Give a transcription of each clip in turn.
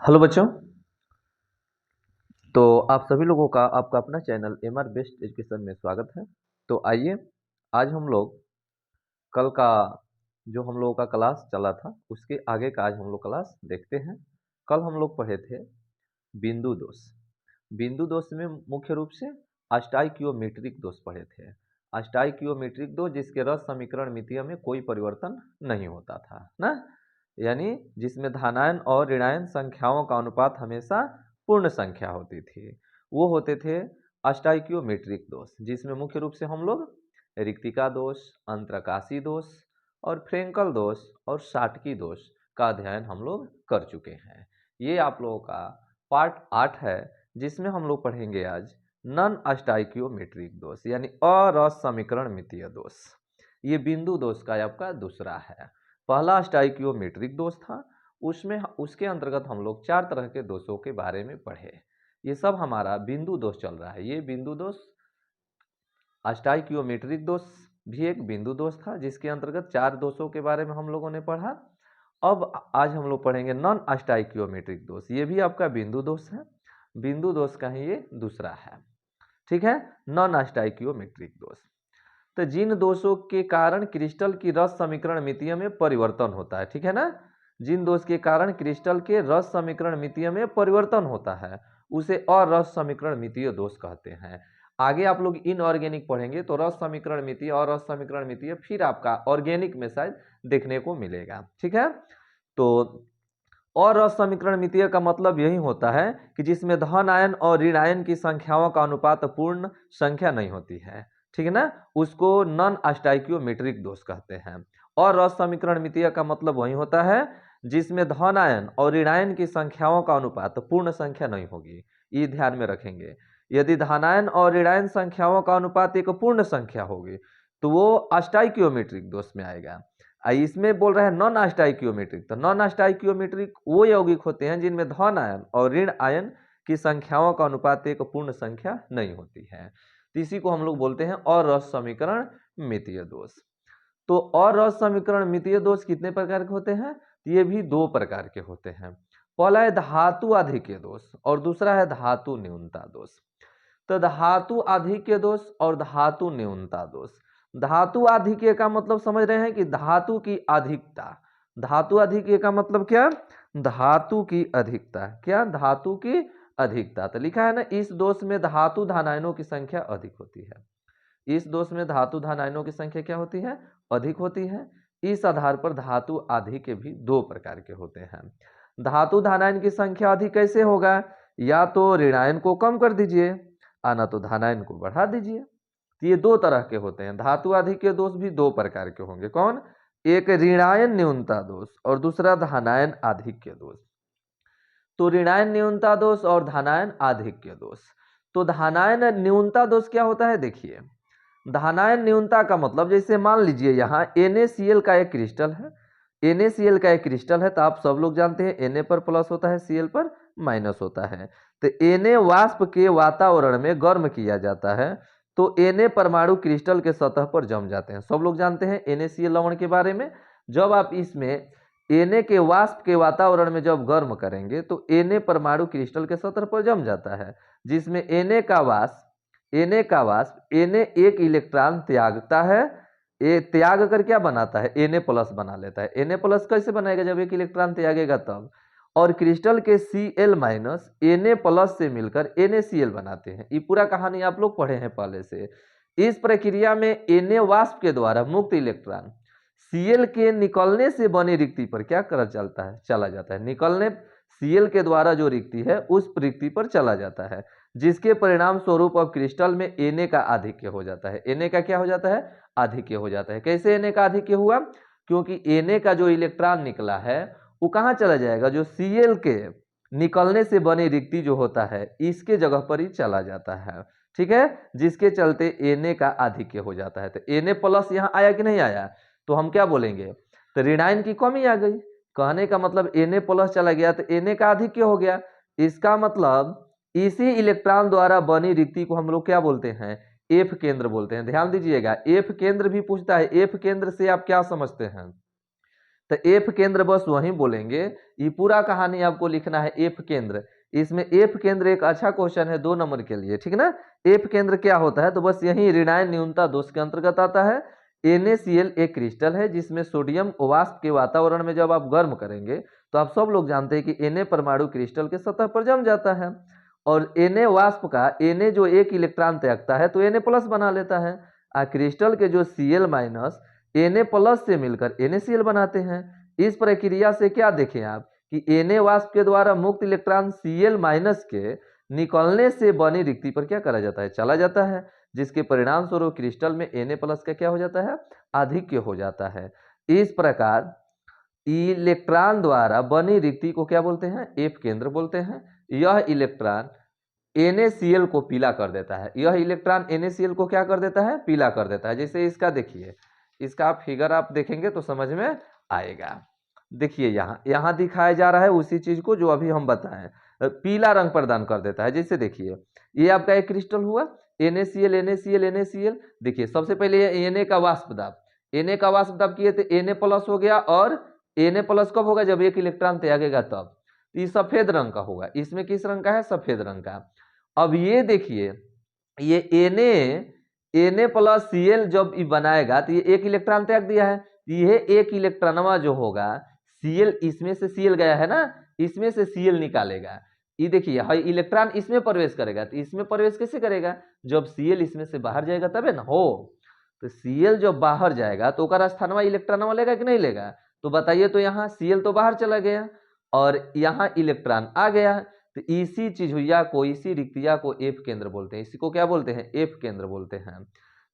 Hello बच्चों। तो आप सभी लोगों का आपका अपना चैनल एमआर बेस्ट एजुकेशन में स्वागत है। तो आइए आज हम लोग कल का जो हम लोगों का क्लास चला था उसके आगे का आज हम लोग क्लास देखते हैं। कल हम लोग पढ़े थे बिंदु दोष। बिंदु दोष में मुख्य रूप से अष्टाइक्योमेट्रिक दोष पढ़े थे। अष्टाइक्योमेट्रिक दोष जिसके रस समीकरण मितीय में कोई परिवर्तन नहीं होता था ना, यानी जिसमें धनायन और ऋणायन संख्याओं का अनुपात हमेशा पूर्ण संख्या होती थी, वो होते थे अष्टाइक्योमेट्रिक दोष, जिसमें मुख्य रूप से हम लोग रिक्तिका दोष, अंतरकाशी दोष और फ्रेंकल दोष और शाटकी दोष का अध्ययन हम लोग कर चुके हैं। ये आप लोगों का पार्ट 8 है, जिसमें हम लोग पढ़ेंगे आज नन अष्टाइक्योमेट्रिक दोष यानी अरस समीकरण मितीय दोष। ये बिंदु दोष का आपका दूसरा है। पहला अष्टाइक्योमेट्रिक दोष था, उसमें उसके अंतर्गत हम लोग 4 तरह के दोषों के बारे में पढ़े। ये सब हमारा बिंदु दोष चल रहा है। ये बिंदु दोष अष्टाइक्योमेट्रिक दोष भी एक बिंदु दोष था, जिसके अंतर्गत 4 दोषों के बारे में हम लोगों ने पढ़ा। अब आज हम लोग पढ़ेंगे नॉन अष्टाइक्योमेट्रिक दोष। ये भी आपका बिंदु दोष है, बिंदु दोष का ही ये दूसरा है। ठीक है, नॉन अष्टाइक्योमेट्रिक दोष। तो जिन दोषों के कारण क्रिस्टल की रस समीकरण मितीय में परिवर्तन होता है, ठीक है ना, जिन दोष के कारण क्रिस्टल के रस समीकरण मितीय में परिवर्तन होता है उसे अरस समीकरण मितीय दोष कहते हैं। आगे आप लोग इनऑर्गेनिक पढ़ेंगे तो रस समीकरण मितीय और रस समीकरण मितीय फिर आपका ऑर्गेनिक में शायद देखने को मिलेगा। ठीक है, तो और रस समीकरण मितीय का मतलब यही होता है कि जिसमें धन आयन और ऋण आयन की संख्याओं का अनुपात पूर्ण संख्या नहीं होती है, ठीक है ना, उसको नॉन अष्टाइक्योमेट्रिक दोष कहते हैं। और रस समीकरण मितीय का मतलब वही होता है जिसमें धन आयन और ऋण आयन की संख्याओं का अनुपात पूर्ण संख्या नहीं होगी। ये ध्यान में रखेंगे, यदि धनायन और ऋणायन संख्याओं का अनुपात एक पूर्ण संख्या होगी तो वो अष्टाइक्योमेट्रिक दोष में आएगा। इसमें बोल रहे हैं नॉन अष्टाइक्योमेट्रिक, तो नॉन अष्टाइक्योमेट्रिक वो यौगिक होते हैं जिनमें धन आयन और ऋण आयन की संख्याओं का अनुपात एक पूर्ण संख्या नहीं होती है, तो इसी को हम लोग बोलते हैं अरस समीकरण मितीय दोष। तो अरस समीकरण मितीय दोष कितने प्रकार के होते हैं? ये भी 2 प्रकार के होते हैं। पहला है धातु आधिक्य दोष और दूसरा है धातु न्यूनता दोष। तो धातु आधिक्य दोष और धातु न्यूनता दोष। धातु आधिक्य का मतलब समझ रहे हैं कि धातु की अधिकता। धातु आधिक्य का मतलब क्या? धातु की अधिकता। क्या? धातु की अधिकता। तो लिखा है ना, इस दोष में धातु धानायनों की संख्या अधिक होती है। इस दोष में धातु धानायनों की संख्या क्या होती है? अधिक होती है। इस आधार पर धातु आधिक्य भी 2 प्रकार के होते हैं। धातु धानायन की संख्या अधिक कैसे होगा? या तो ऋणायन को कम कर दीजिए, आना तो धनायन को बढ़ा दीजिए। तो ये 2 तरह के होते हैं। धातु आधिक्य दोष भी 2 प्रकार के होंगे। कौन? एक ऋणायन न्यूनता दोष और दूसरा धनायन आधिक्य दोष। तो ऋणायन न्यूनता दोष और धनायन आधिक्य दोष। तो धनायन न्यूनता दोष क्या होता है? देखिए, धनायन न्यूनता का मतलब जैसे मान लीजिए यहाँ NaCl का एक क्रिस्टल है। NaCl का एक क्रिस्टल है तो आप सब लोग जानते हैं Na पर प्लस होता है, Cl पर माइनस होता है। तो Na वाष्प के वातावरण में गर्म किया जाता है तो Na परमाणु क्रिस्टल के सतह पर जम जाते हैं। सब लोग जानते हैं NaCl लवण के बारे में। जब आप इसमें Na के वाष्प के वातावरण में जब गर्म करेंगे तो Na परमाणु क्रिस्टल के सतह पर जम जाता है, जिसमें Na का वाष्प Na एक इलेक्ट्रॉन त्यागता है। त्याग कर क्या बनाता है? Na प्लस बना लेता है। Na प्लस कैसे बनाएगा? जब एक इलेक्ट्रॉन त्यागेगा तब। और क्रिस्टल के Cl माइनस Na प्लस से मिलकर NaCl बनाते हैं। ये पूरा कहानी आप लोग पढ़े हैं पहले से। इस प्रक्रिया में Na वाष्प के द्वारा मुक्त इलेक्ट्रॉन Cl के निकलने से बनी रिक्ति पर क्या कर चला जाता है। निकलने Cl के द्वारा जो रिक्ति है उस रिक्ति पर चला जाता है, जिसके परिणाम स्वरूप अब क्रिस्टल में Na का आधिक्य हो जाता है। Na का क्या हो जाता है? आधिक्य हो जाता है। कैसे Na का आधिक्य हुआ? क्योंकि Na का जो इलेक्ट्रॉन निकला है वो कहाँ चला जाएगा? जो Cl के निकलने से बनी रिक्ति जो होता है इसके जगह पर ही चला जाता है। ठीक है, जिसके चलते Na का आधिक्य हो जाता है। तो Na प्लस यहाँ आया कि नहीं आया? तो हम क्या बोलेंगे? तो ऋणायन की कमी आ गई। कहने का मतलब Na प्लस चला गया तो Na का आधिक्य हो गया। इसका मतलब इसी इलेक्ट्रॉन द्वारा बनी रिक्ति को हम लोग क्या बोलते हैं? F केंद्र बोलते हैं। ध्यान दीजिएगा, F केंद्र भी पूछता है। F केंद्र से आप क्या समझते हैं? तो एफ केंद्र बस वहीं बोलेंगे, ये पूरा कहानी आपको लिखना है एफ केंद्र। इसमें एफ केंद्र एक अच्छा क्वेश्चन है 2 नंबर के लिए, ठीक ना। एफ केंद्र क्या होता है, तो बस यही ऋणायन न्यूनता दोष के अंतर्गत आता है। NaCl एक क्रिस्टल है जिसमें सोडियम वाष्प के वातावरण में जब आप गर्म करेंगे तो आप सब लोग जानते हैं कि Na परमाणु क्रिस्टल के सतह पर जम जाता है, और Na वाष्प का Na जो एक इलेक्ट्रॉन त्यागता है तो Na प्लस बना लेता है। क्रिस्टल के जो Cl माइनस Na प्लस से मिलकर NaCl बनाते हैं। इस प्रक्रिया से क्या देखें आप कि Na वाष्प के द्वारा मुक्त इलेक्ट्रॉन Cl माइनस के निकलने से बनी रिक्ति पर क्या करा जाता है, चला जाता है, जिसके परिणाम स्वरूप क्रिस्टल में Na प्लस का क्या हो जाता है, आधिक्य हो जाता है। इस प्रकार इलेक्ट्रॉन द्वारा बनी रिक्ति को क्या बोलते हैं, एफ केंद्र बोलते हैं। यह इलेक्ट्रॉन NaCl को पीला कर देता है, यह इलेक्ट्रॉन NaCl को क्या कर देता है, पीला कर देता है। जैसे इसका देखिए, इसका फिगर आप देखेंगे तो समझ में आएगा। देखिए यहाँ दिखाया जा रहा है उसी चीज को जो अभी हम बताएं, पीला रंग प्रदान कर देता है। जैसे देखिए ये आपका एक क्रिस्टल हुआ NaCl NaCl NaCl। देखिए सबसे पहले ये Na का वाष्प दाब, Na का वाष्प दाब किए तो Na प्लस हो गया, और Na प्लस कब होगा, जब एक इलेक्ट्रॉन त्यागेगा तब। ये सफेद रंग का होगा, इसमें किस रंग का है, सफेद रंग का। अब ये देखिए ये Na प्लस Cl जब ये बनाएगा तो ये एक इलेक्ट्रॉन त्याग दिया है, ये एक इलेक्ट्रॉनवा जो होगा Cl, इसमें से Cl गया है ना, इसमें से Cl निकालेगा। ये देखिए हाई इलेक्ट्रॉन इसमें प्रवेश करेगा, तो इसमें प्रवेश कैसे करेगा, जब Cl इसमें से बाहर जाएगा तबे ना हो। तो Cl जब बाहर जाएगा तो ओकर स्थानवा इलेक्ट्रॉनवा लेगा कि नहीं लेगा, तो बताइए। तो यहाँ Cl तो बाहर चला गया और यहाँ इलेक्ट्रॉन आ गया, तो इसी चीजुया को, इसी रिक्तिया को एफ केंद्र बोलते हैं। इसी को क्या बोलते हैं, एफ केंद्र बोलते हैं।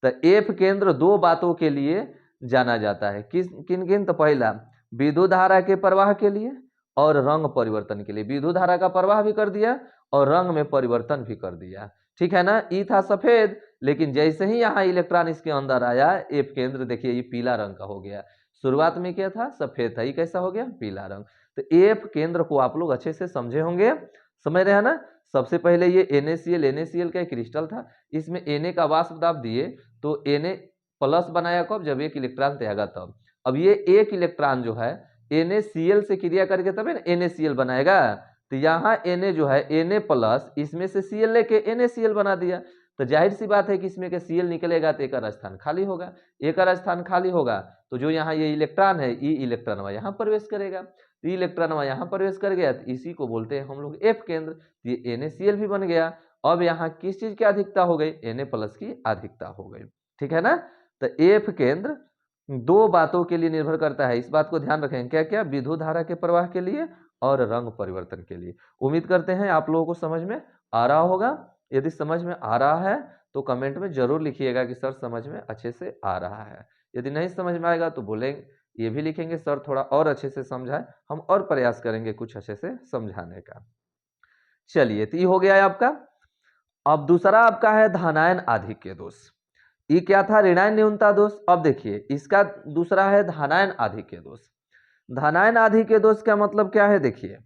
तो एफ केंद्र दो बातों के लिए जाना जाता है, किन किन, तो पहला विद्युत धारा के प्रवाह के लिए और रंग परिवर्तन के लिए। विद्युत धारा का प्रवाह भी कर दिया और रंग में परिवर्तन भी कर दिया, ठीक है ना। ई था सफेद, लेकिन जैसे ही यहाँ इलेक्ट्रॉन इसके अंदर आया, एफ केंद्र देखिए ये पीला रंग का हो गया। शुरुआत में क्या था, सफेद था, ये कैसा हो गया, पीला रंग। तो एफ केंद्र को आप लोग अच्छे से समझे होंगे, समझ रहे हैं ना। सबसे पहले ये NaCl का एक क्रिस्टल था, इसमें Na का वाष्प दाब दिए तो Na प्लस बनाया कब, जब एक इलेक्ट्रॉन त्यागा तब। अब ये एक इलेक्ट्रॉन जो है NaCl से क्रिया करके तब NaCl बनाएगा, तो यहाँ Na जो है Na प्लस इसमें से Cl लेके NaCl बना दिया। तो जाहिर सी बात है कि इसमें के Cl निकलेगा तो एक स्थान खाली होगा, एक स्थान खाली होगा तो जो यहाँ ये इलेक्ट्रॉन है, ये इलेक्ट्रॉन यहाँ प्रवेश करेगा, तो इलेक्ट्रॉन यहाँ प्रवेश कर गया, तो इसी को बोलते हैं हम लोग एफ केंद्र। तो ये NaCl भी बन गया। अब यहाँ किस चीज की अधिकता हो गई, Na प्लस की अधिकता हो गई, ठीक है ना। तो एफ केंद्र दो बातों के लिए निर्भर करता है, इस बात को ध्यान रखें, क्या क्या, विद्युत धारा के प्रवाह के लिए और रंग परिवर्तन के लिए। उम्मीद करते हैं आप लोगों को समझ में आ रहा होगा। यदि समझ में आ रहा है तो कमेंट में जरूर लिखिएगा कि सर समझ में अच्छे से आ रहा है। यदि नहीं समझ में आएगा तो बोलेंगे, ये भी लिखेंगे सर थोड़ा और अच्छे से समझाएं, हम और प्रयास करेंगे कुछ अच्छे से समझाने का। चलिए, तो ये हो गया है आपका। अब दूसरा आपका है धनायन आधिक्य दोष। ये क्या था, ऋणायन न्यूनता दोष। अब देखिए इसका दूसरा है धनायन आधिक्य दोष। धनायन आधिक्य दोष का मतलब क्या है, देखिए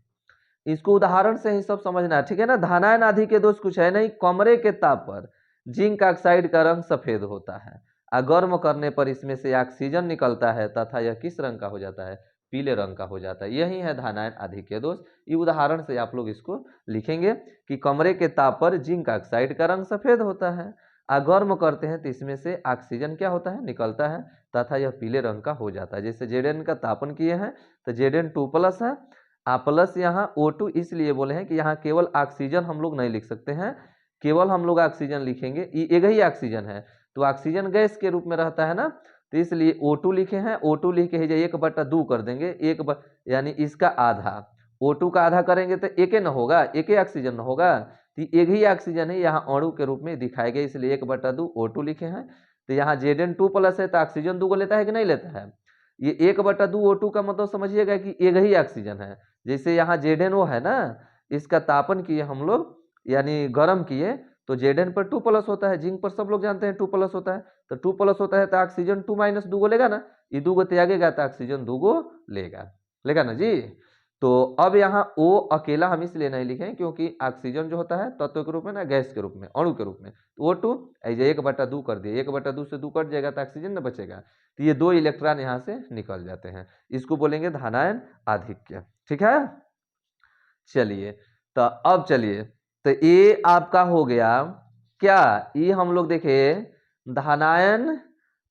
इसको उदाहरण से ही सब समझना है, ठीक है ना। धनायन आधिक्य दोष कुछ है नहीं, कमरे के ताप पर जिंक ऑक्साइड का रंग सफेद होता है, गर्म करने पर इसमें से ऑक्सीजन निकलता है तथा यह किस रंग का हो जाता है, पीले रंग का हो जाता है। यही है धनायन आधिक्य दोष। ये उदाहरण से आप लोग इसको लिखेंगे कि कमरे के ताप पर जिंक ऑक्साइड का रंग सफेद होता है, गर्म करते हैं तो इसमें से ऑक्सीजन क्या होता है, निकलता है तथा यह पीले रंग का हो जाता है। जैसे Zn का तापन किए हैं तो Zn2+ है, प्लस यहाँ O2 इसलिए बोले हैं कि यहाँ केवल ऑक्सीजन हम लोग नहीं लिख सकते हैं, केवल हम लोग ऑक्सीजन लिखेंगे, ये एक ही ऑक्सीजन है तो ऑक्सीजन गैस के रूप में रहता है ना, तो इसलिए O2 लिखे हैं। O2 लिख के 1/2 कर देंगे, यानी इसका आधा, O2 का आधा करेंगे तो एक न होगा, एक ही ऑक्सीजन न होगा, तो एक ही ऑक्सीजन है, यहाँ अणु के रूप में दिखाए गए, इसलिए 1/2 O2 लिखे हैं। तो यहाँ Zn2+ है तो ऑक्सीजन 2 लेता है कि नहीं लेता है, ये 1/2 O2 का मतलब समझिएगा कि एक ही ऑक्सीजन है। जैसे यहाँ Zno है ना, इसका तापन किए हम लोग, यानी गर्म किए तो Zn पर 2+ होता है, जिंक पर सब लोग जानते हैं 2+ होता है, तो 2+ होता है तो ऑक्सीजन 2 - 2 लेगा ना, ये 2 त्यागेगा तो ऑक्सीजन 2 लेगा ना जी। तो अब यहाँ O अकेला हम इसलिए नहीं लिखें क्योंकि ऑक्सीजन जो होता है तत्व के रूप में ना गैस के रूप में, अणु के रूप में, तो O2 ऐसे 1/2 कर दिए, 1/2 से 2 कट जाएगा तो ऑक्सीजन न बचेगा, तो ये 2 इलेक्ट्रॉन यहाँ से निकल जाते हैं, इसको बोलेंगे धनायन आधिक्य। ठीक है, चलिए तो अब चलिए, तो ये आपका हो गया क्या, ये हम लोग देखे धनायन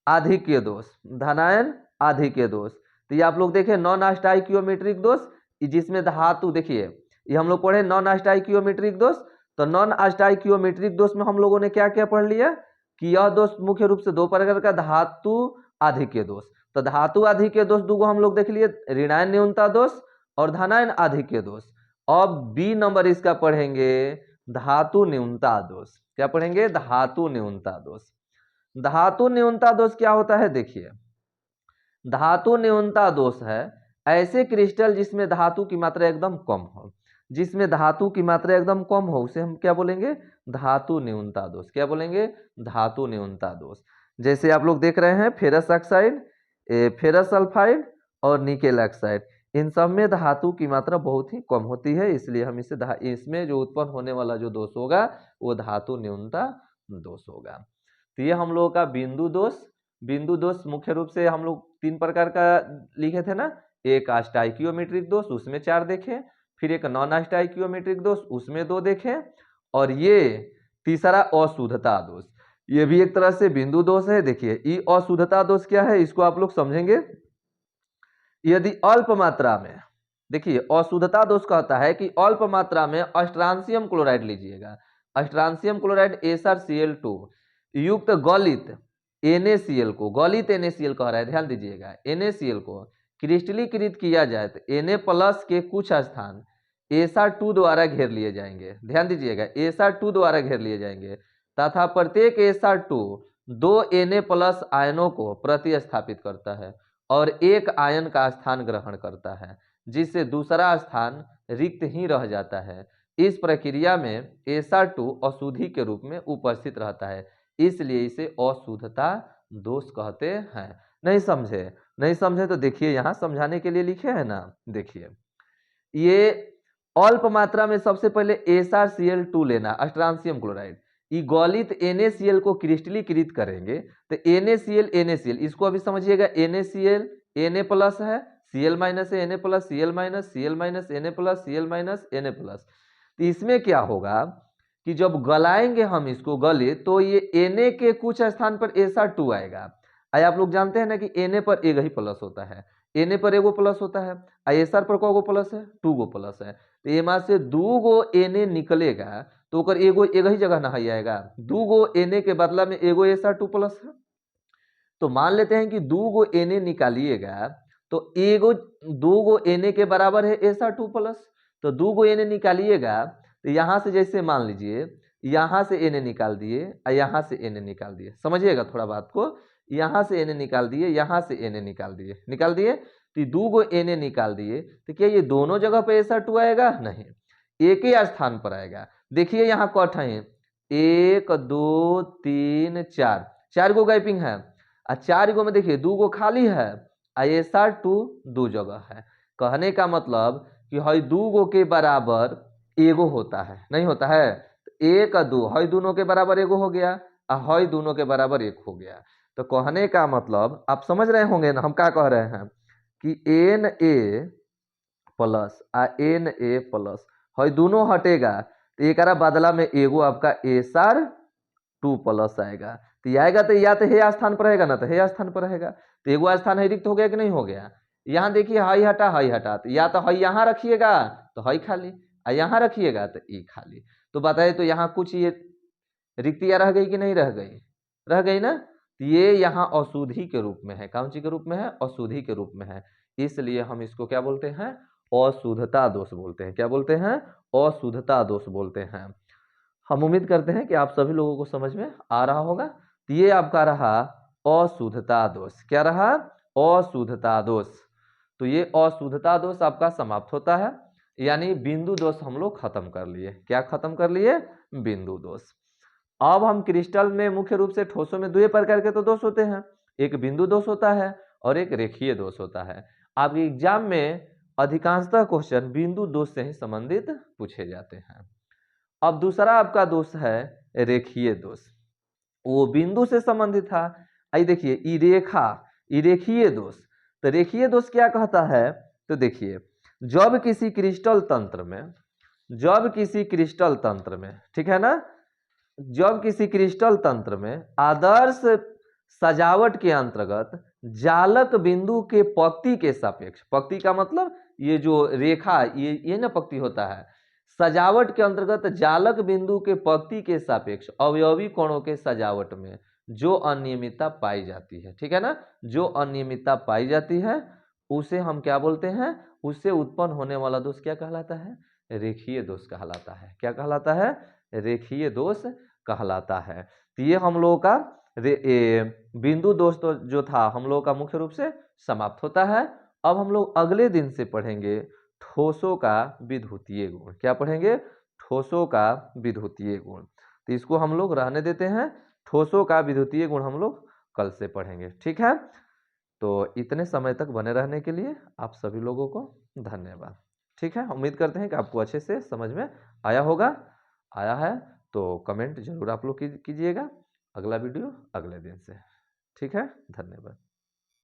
आधिक्य दोष, धनायन आधिक्य दोष। तो ये आप लोग देखे नॉन स्टाइकियोमेट्रिक दोष, जिसमें धातु देखिए ये हम लोग पढ़े नॉन स्टाइकियोमेट्रिक दोष। तो नॉन स्टाइकियोमेट्रिक दोष में हम लोगों ने क्या क्या पढ़ लिया कि यह दोष मुख्य रूप से 2 प्रकार का, धातु आधिक्य दोष। तो धातु आधिक्य दोष 2 हम लोग देख लिए, ऋणायन न्यूनता दोष और धनायन आधिक्य दोष। अब बी नंबर इसका पढ़ेंगे धातु न्यूनता दोष। क्या पढ़ेंगे, धातु न्यूनता दोष। धातु न्यूनता दोष क्या होता है, देखिए धातु न्यूनता दोष है ऐसे क्रिस्टल जिसमें धातु की मात्रा एकदम कम हो, जिसमें धातु की मात्रा एकदम कम हो उसे हम क्या बोलेंगे, धातु न्यूनता दोष। क्या बोलेंगे, धातु न्यूनता दोष। जैसे आप लोग देख रहे हैं फेरस ऑक्साइड, फेरस सल्फाइड और निकेल ऑक्साइड, इन सब में धातु की मात्रा बहुत ही कम होती है, इसलिए हम इसे इसमें जो उत्पन्न होने वाला जो दोष होगा वो धातु न्यूनता दोष होगा। तो ये हम लोगों का बिंदु दोष। बिंदु दोष मुख्य रूप से हम लोग 3 प्रकार का लिखे थे ना, एक स्टाइकियोमेट्रिक दोष उसमें 4 देखे, फिर एक नॉन स्टाइकियोमेट्रिक दोष उसमें 2 देखे, और ये तीसरा अशुद्धता दोष, ये भी एक तरह से बिंदु दोष है। देखिए ये अशुद्धता दोष क्या है, इसको आप लोग समझेंगे। यदि अल्प मात्रा में, देखिए अशुद्धता दोष कहता है कि अल्प मात्रा में अस्ट्रांसियम क्लोराइड लीजिएगा, अस्ट्रांसियम क्लोराइड SrCl2 युक्त गलित NaCl को, गलित NaCl कह रहा है, ध्यान दीजिएगा, NaCl को क्रिस्टलीकृत किया जाए तो Na+ के कुछ स्थान SR2 द्वारा घेर लिए जाएंगे। ध्यान दीजिएगा, SR2 द्वारा घेर लिए जाएंगे तथा प्रत्येक SR2 2 Na+ आयनों को प्रतिस्थापित करता है और एक आयन का स्थान ग्रहण करता है, जिससे दूसरा स्थान रिक्त ही रह जाता है। इस प्रक्रिया में SR2 अशुद्धि के रूप में उपस्थित रहता है, इसलिए इसे अशुद्धता दोष कहते हैं। नहीं समझे, नहीं समझे तो देखिए यहाँ समझाने के लिए लिखे हैं ना, देखिए ये अल्प मात्रा में सबसे पहले SrCl2 लेना, अस्ट्रांसियम क्लोराइड, ये गलित NaCl को क्रिस्टलीकृत करेंगे तो NaCl इसको अभी समझिएगा, NaCl Na+ है, Cl- है Na+, Cl-, Cl- Cl-, Na+। तो इसमें क्या होगा कि जब गलाएंगे हम इसको गले तो ये Na के कुछ स्थान पर SR2 आएगा। आप लोग जानते हैं ना कि Na पर एक ही प्लस होता है, Na पर एगो प्लस होता है, SR पर कौगो प्लस है, 2 गो प्लस है। तो एमा से 2 गो Na निकलेगा तो ओकर एगो एक ही जगह ना आएगा, 2 गो Na के बदला में एगो SR2+ है। तो मान लेते हैं कि 2 गो Na निकालिएगा तो एगो 2 गो Na के बराबर है SR2+, तो 2 गो Na निकालिएगा तो यहाँ से जैसे मान लीजिए यहाँ से Na निकाल दिए और यहाँ से Na निकाल दिए, समझिएगा थोड़ा बात को, यहाँ से Na निकाल दिए, यहाँ से Na निकाल दिए, तो 2 गो Na निकाल दिए तो क्या ये दोनों जगह पे SR2 आएगा, नहीं, एक ही स्थान पर आएगा। देखिए यहाँ कट है 1 2 3 4, 4 गो गैपिंग है, और 4 गो में देखिए 2 गो खाली है, SR2 2 जगह है। कहने का मतलब कि हई 2 गो के बराबर एगो होता है, नहीं होता है, 1 और 2 हई दोनों के बराबर एगो हो गया और हई दोनों के बराबर 1 हो गया। तो कहने का मतलब आप समझ रहे होंगे ना हम क्या कह रहे हैं कि Na+ और Na+ हई दोनों हटेगा तो एक बदला में एगो आपका SR2+ आएगा। तो आएगा तो या तो हे स्थान पर रहेगा ना, तो हे स्थान पर रहेगा, तो एगो स्थान है रिक्त हो गया कि नहीं हो गया। यहाँ देखिए हई हटा, तो या तो हई यहाँ रखिएगा तो हई खाली, और यहाँ रखिएगा तो ई खाली। तो बताइए तो यहाँ कुछ ये रिक्तियाँ रह गई कि नहीं रह गई, रह गई ना। तो ये यहाँ अशुद्धि के रूप में है, कौन सी के रूप में है, अशुद्धि के रूप में है, इसलिए हम इसको क्या बोलते हैं, अशुद्धता दोष बोलते हैं। क्या बोलते हैं, अशुद्धता दोष बोलते हैं। हम उम्मीद करते हैं कि आप सभी लोगों को समझ में आ रहा होगा। तो ये आपका रहा अशुद्धता दोष। क्या रहा, अशुद्धता दोष। तो ये अशुद्धता दोष आपका समाप्त होता है, यानी बिंदु दोष हम लोग खत्म कर लिए। क्या खत्म कर लिए, बिंदु दोष। अब हम क्रिस्टल में मुख्य रूप से ठोसों में 2 प्रकार के तो दोष होते हैं, एक बिंदु दोष होता है और एक रेखीय दोष होता है। आपके एग्जाम में अधिकांशतः क्वेश्चन बिंदु दोष से ही संबंधित पूछे जाते हैं। अब दूसरा आपका दोष है रेखीय दोष, वो बिंदु से संबंधित था। आइए देखिए ई रेखीय दोष। तो रेखीय दोष क्या कहता है, तो देखिए जब किसी क्रिस्टल तंत्र में ठीक है ना, जब किसी क्रिस्टल तंत्र में आदर्श सजावट के अंतर्गत जालक बिंदु के पंक्ति के सापेक्ष, पंक्ति का मतलब ये जो रेखा ये ना पंक्ति होता है, सजावट के अंतर्गत जालक बिंदु के पंक्ति के सापेक्ष अवयवी कोणों के सजावट में जो अनियमितता पाई जाती है, ठीक है ना, जो अनियमितता पाई जाती है उसे हम क्या बोलते हैं, उससे उत्पन्न होने वाला दोष क्या कहलाता है, रेखीय दोष कहलाता है। क्या कहलाता है, रेखीय दोष कहलाता है। तो ये हम लोगों का बिंदु दोष तो जो था हम लोगों का मुख्य रूप से समाप्त होता है। अब हम लोग अगले दिन से पढ़ेंगे ठोसों का विद्युतीय गुण। क्या पढ़ेंगे, ठोसों का विद्युतीय गुण। तो इसको हम लोग रहने देते हैं, ठोसों का विद्युतीय गुण हम लोग कल से पढ़ेंगे, ठीक है। तो इतने समय तक बने रहने के लिए आप सभी लोगों को धन्यवाद, ठीक है। उम्मीद करते हैं कि आपको अच्छे से समझ में आया होगा। आया है तो कमेंट जरूर आप लोग कीजिएगा। अगला वीडियो अगले दिन से, ठीक है। धन्यवाद।